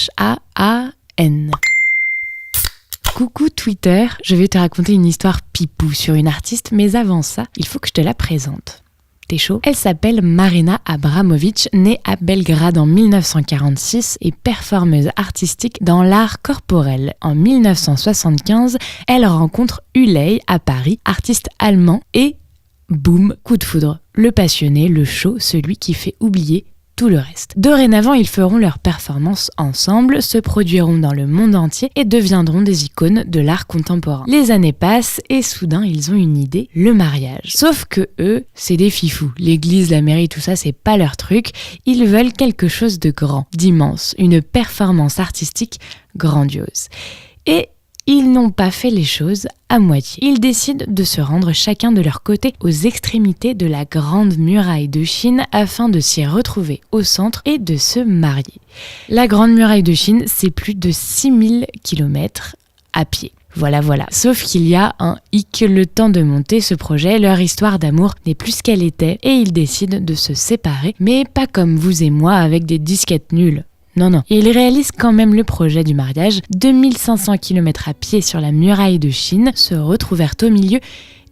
Solhan. Coucou Twitter, je vais te raconter une histoire pipou sur une artiste, mais avant ça, il faut que je te la présente. T'es chaud ? Elle s'appelle Marina Abramović, née à Belgrade en 1946 et performeuse artistique dans l'art corporel. En 1975, elle rencontre Ulay à Paris, artiste allemand, et boum, coup de foudre. Le passionné, le chaud, celui qui fait oublier tout le reste. Dorénavant, ils feront leurs performances ensemble, se produiront dans le monde entier et deviendront des icônes de l'art contemporain. Les années passent et soudain, ils ont une idée, le mariage. Sauf que eux, c'est des fifous. L'église, la mairie, tout ça, c'est pas leur truc. Ils veulent quelque chose de grand, d'immense, une performance artistique grandiose. Et ils n'ont pas fait les choses à moitié. Ils décident de se rendre chacun de leur côté aux extrémités de la Grande Muraille de Chine afin de s'y retrouver au centre et de se marier. La Grande Muraille de Chine, c'est plus de 6000 km à pied. Voilà. Sauf qu'il y a un hic, le temps de monter ce projet, leur histoire d'amour n'est plus ce qu'elle était et ils décident de se séparer, mais pas comme vous et moi avec des disquettes nulles. Non. Et ils réalisent quand même le projet du mariage. 2500 km à pied sur la muraille de Chine, se retrouvèrent au milieu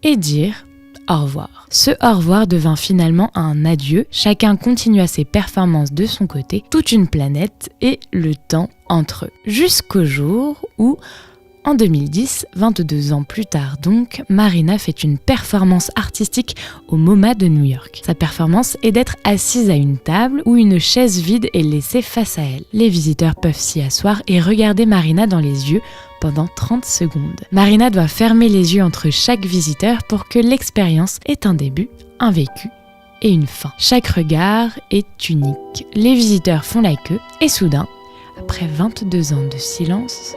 et dire au revoir. Ce au revoir devint finalement un adieu. Chacun continua ses performances de son côté, toute une planète et le temps entre eux. Jusqu'au jour où, en 2010, 22 ans plus tard donc, Marina fait une performance artistique au MoMA de New York. Sa performance est d'être assise à une table où une chaise vide est laissée face à elle. Les visiteurs peuvent s'y asseoir et regarder Marina dans les yeux pendant 30 secondes. Marina doit fermer les yeux entre chaque visiteur pour que l'expérience ait un début, un vécu et une fin. Chaque regard est unique. Les visiteurs font la queue et soudain, après 22 ans de silence,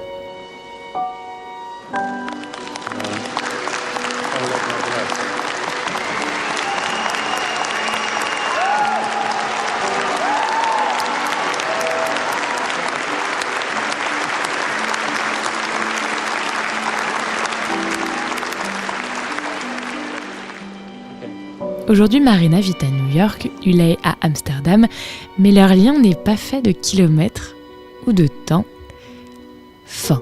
aujourd'hui, Marina vit à New York, Ulay à Amsterdam, mais leur lien n'est pas fait de kilomètres ou de temps. Fin.